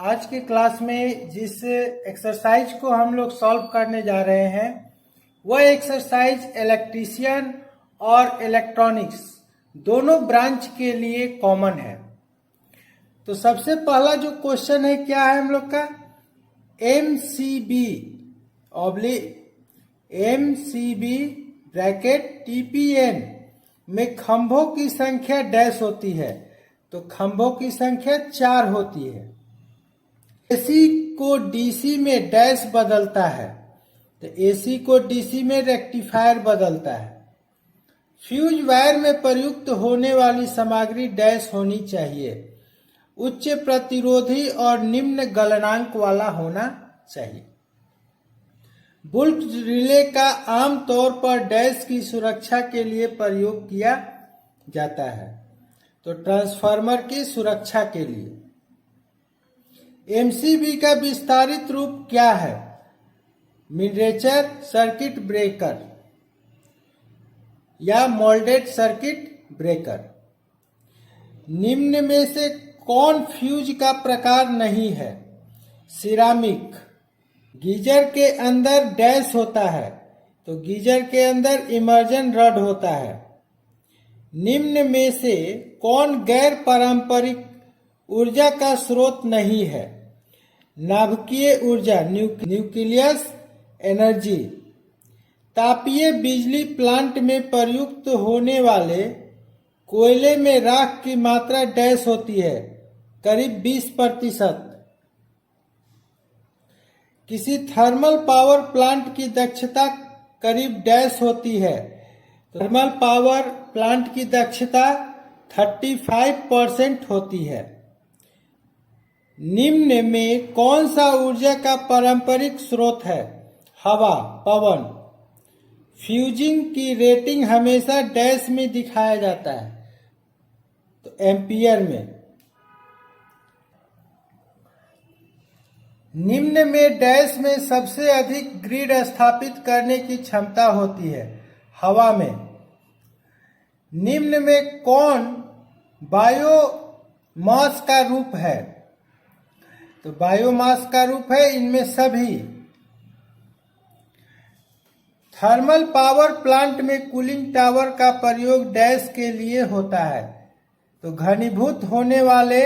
आज के क्लास में जिस एक्सरसाइज को हम लोग सॉल्व करने जा रहे हैं वह एक्सरसाइज इलेक्ट्रीशियन और इलेक्ट्रॉनिक्स दोनों ब्रांच के लिए कॉमन है। तो सबसे पहला जो क्वेश्चन है क्या है हम लोग का, एमसीबी ब्रैकेट टीपीएन में खंभों की संख्या डैश होती है, तो खंभों की संख्या 4 होती है। एसी को डीसी में डैश बदलता है, तो एसी को डीसी में रेक्टिफायर बदलता है। फ्यूज वायर में प्रयुक्त होने वाली सामग्री डैश होनी चाहिए, उच्च प्रतिरोधी और निम्न गलनांक वाला होना चाहिए। बुल्क रिले का आमतौर पर डैश की सुरक्षा के लिए प्रयोग किया जाता है, तो ट्रांसफार्मर की सुरक्षा के लिए। एमसीबी का विस्तारित रूप क्या है, मिनिएचर सर्किट ब्रेकर या मोल्डेड सर्किट ब्रेकर। निम्न में से कौन फ्यूज का प्रकार नहीं है, सिरामिक। गीजर के अंदर डैश होता है, तो गीजर के अंदर इमर्जन रड होता है। निम्न में से कौन गैर पारंपरिक ऊर्जा का स्रोत नहीं है, नाभिकीय ऊर्जा न्यूक्लियस एनर्जी। तापीय बिजली प्लांट में प्रयुक्त होने वाले कोयले में राख की मात्रा डैश होती है, करीब 20%। किसी थर्मल पावर प्लांट की दक्षता करीब डैश होती है, थर्मल पावर प्लांट की दक्षता 35% होती है। निम्न में कौन सा ऊर्जा का पारंपरिक स्रोत है, हवा, पवन। फ्यूजिंग की रेटिंग हमेशा डैश में दिखाया जाता है, तो एम्पियर में। निम्न में डैश में सबसे अधिक ग्रिड स्थापित करने की क्षमता होती है, हवा में। निम्न में कौन बायोमास का रूप है, तो बायोमास का रूप है इनमें सभी। थर्मल पावर प्लांट में कूलिंग टावर का प्रयोग डैश के लिए होता है, तो घनीभूत होने वाले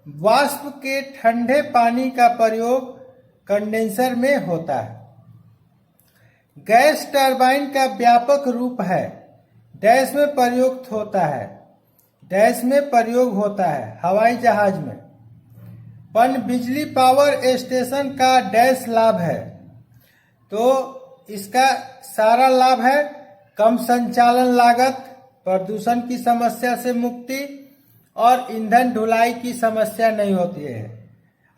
वाष्प के ठंडे पानी का प्रयोग कंडेंसर में होता है। गैस टरबाइन का व्यापक रूप है, डैश में प्रयुक्त होता है, डैश में प्रयोग होता है, हवाई जहाज में। पन बिजली पावर स्टेशन का डैश लाभ है, तो इसका सारा लाभ है कम संचालन लागत, प्रदूषण की समस्या से मुक्ति और ईंधन ढुलाई की समस्या नहीं होती है,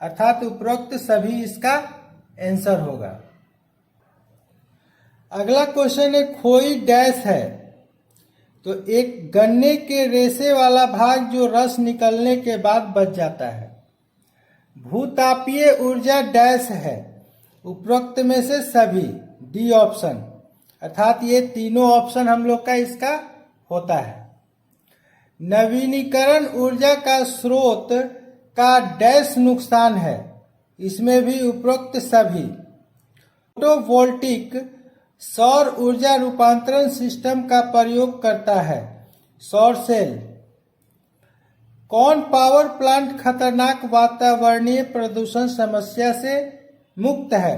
अर्थात उपरोक्त सभी इसका आंसर होगा। अगला क्वेश्चन है, खोई डैश है, तो एक गन्ने के रेशे वाला भाग जो रस निकलने के बाद बच जाता है। भूतापीय ऊर्जा डैश है, उपरोक्त में से सभी, डी ऑप्शन, अर्थात ये तीनों ऑप्शन हम लोग का इसका होता है। नवीनीकरण ऊर्जा का स्रोत का डैश नुकसान है, इसमें भी उपरोक्त सभी। फोटोवोल्टिक सौर ऊर्जा रूपांतरण सिस्टम का प्रयोग करता है, सौर सेल। कौन पावर प्लांट खतरनाक वातावरणीय प्रदूषण समस्या से मुक्त है,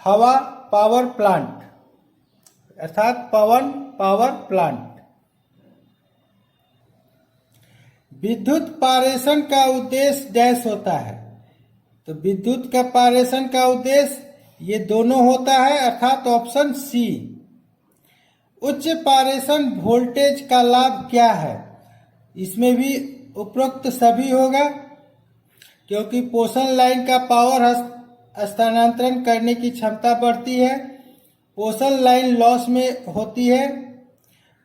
हवा पावर प्लांट, अर्थात पवन पावर प्लांट। विद्युत पारेषण का उद्देश्य डैश होता है, तो विद्युत का पारेषण का उद्देश्य ये दोनों होता है, अर्थात ऑप्शन सी। उच्च पारेषण वोल्टेज का लाभ क्या है, इसमें भी उपरोक्त सभी होगा, क्योंकि पोषण लाइन का पावर स्थानांतरण करने की क्षमता बढ़ती है, पोषण लाइन लॉस में होती है,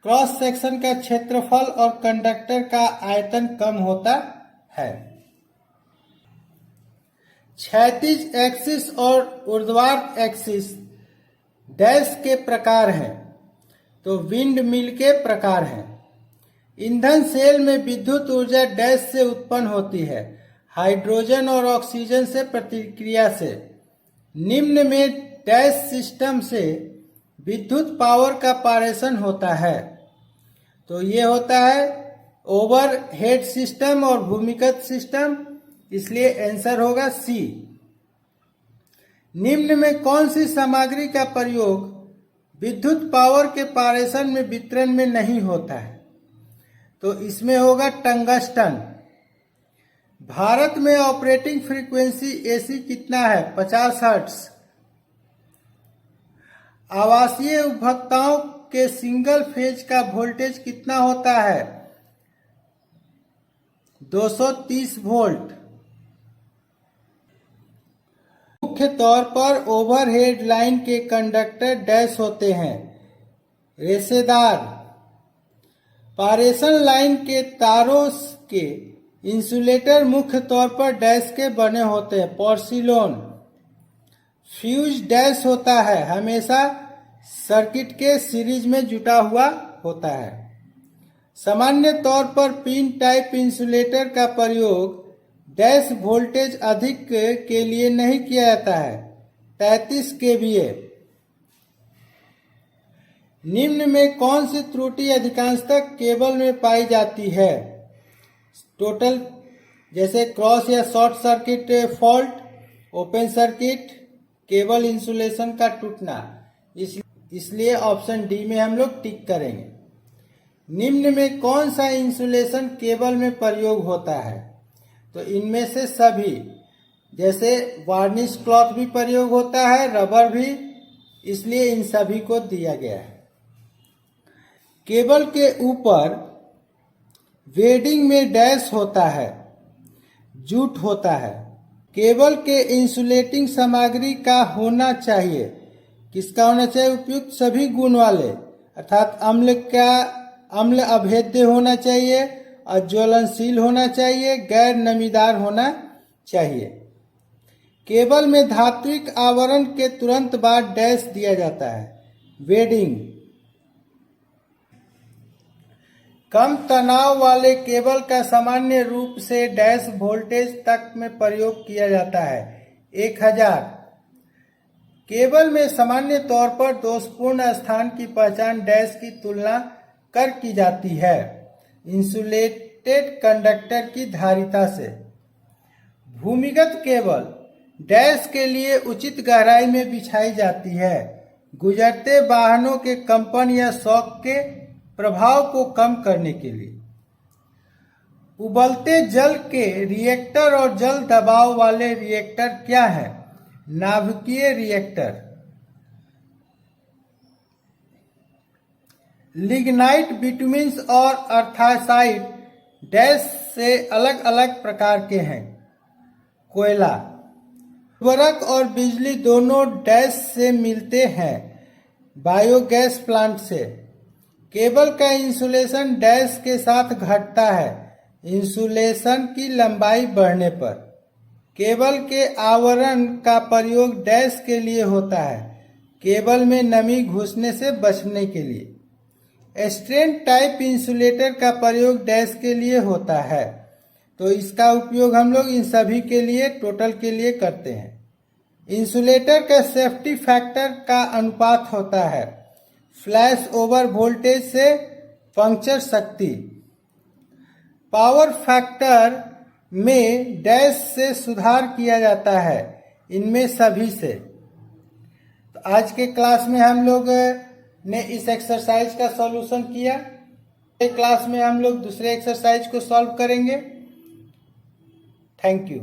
क्रॉस सेक्शन का क्षेत्रफल और कंडक्टर का आयतन कम होता है। क्षैतिज एक्सिस और ऊर्ध्वाधर एक्सिस डैश के प्रकार हैं, तो विंड मिल के प्रकार हैं। ईंधन सेल में विद्युत ऊर्जा डैश से उत्पन्न होती है, हाइड्रोजन और ऑक्सीजन से प्रतिक्रिया से निम्न में डैश सिस्टम से विद्युत पावर का पारेषण होता है। तो ये होता है ओवरहेड सिस्टम और भूमिगत सिस्टम, इसलिए आंसर होगा सी। निम्न में कौन सी सामग्री का प्रयोग विद्युत पावर के पारेषण में वितरण में नहीं होता है? तो इसमें होगा टंगस्टन। भारत में ऑपरेटिंग फ्रीक्वेंसी एसी कितना है? 50 हर्ट्ज। आवासीय उपभोक्ताओं के सिंगल फेज का वोल्टेज कितना होता है? 230 वोल्ट। मुख्य तौर पर ओवरहेड लाइन के कंडक्टर डैश होते हैं, रेशेदार। पारेषण लाइन के तारों के इंसुलेटर मुख्य तौर पर डैश के बने होते हैं, पोर्सिलोन। फ्यूज डैश होता है, हमेशा सर्किट के सीरीज में जुटा हुआ होता है। सामान्य तौर पर पिन टाइप इंसुलेटर का प्रयोग डैश वोल्टेज अधिक के लिए नहीं किया जाता है, 33 केवीए। निम्न में कौन सी त्रुटि अधिकांशतः केबल में पाई जाती है? टोटल, जैसे क्रॉस या short circuit fault, open circuit, cable insulation का टूटना, इसलिए ऑप्शन डी में हम लोग टिक करेंगे। निम्न में कौन सा इंसुलेशन केबल में प्रयोग होता है? तो इनमें से सभी, जैसे वार्निश क्लॉथ भी प्रयोग होता है, रबर भी, इसलिए इन सभी को दिया गया है। केबल के ऊपर वेडिंग में डैश होता है, जूट होता है। केबल के इंसुलेटिंग सामग्री का होना चाहिए, किसका होना चाहिए? उपयुक्त सभी गुण वाले, अर्थात अम्ल अभेद्य होना चाहिए, अज्वलनशील होना चाहिए, गैर नमीदार होना चाहिए। केबल में धात्विक आवरण के तुरंत बाद डैश दिया जाता है, वेडिंग। कम तनाव वाले केबल का सामान्य रूप से डैश वोल्टेज तक में प्रयोग किया जाता है, 1000। केबल में सामान्य तौर पर दोषपूर्ण स्थान की पहचान डैश की तुलना कर की जाती है, इंसुलेटेड कंडक्टर की धारिता से। भूमिगत केबल डैश के लिए उचित गहराई में बिछाई जाती है, गुजरते वाहनों के कंपन या शॉक के प्रभाव को कम करने के लिए। उबलते जल के रिएक्टर और जल दबाव वाले रिएक्टर क्या है? नाभिकीय रिएक्टर। लिग्नाइट, बिटुमिन्स और अर्थासाइट डैश से अलग अलग प्रकार के हैं। कोयला, उर्वरक और बिजली दोनों डैश से मिलते हैं, बायोगैस प्लांट से। केबल का इंसुलेशन डैश के साथ घटता है, इंसुलेशन की लंबाई बढ़ने पर। केबल के आवरण का प्रयोग डैश के लिए होता है, केबल में नमी घुसने से बचने के लिए। स्ट्रेन टाइप इंसुलेटर का प्रयोग डैश के लिए होता है, तो इसका उपयोग हम लोग इन सभी के लिए, टोटल के लिए करते हैं। इंसुलेटर का सेफ्टी फैक्टर का अनुपात होता है फ्लैश ओवर वोल्टेज से पंक्चर शक्ति। पावर फैक्टर में डैश से सुधार किया जाता है, इनमें सभी से। तो आज के क्लास में हम लोग ने इस एक्सरसाइज का सॉल्यूशन किया। अगले क्लास में हम लोग दूसरे एक्सरसाइज को सॉल्व करेंगे। Thank you.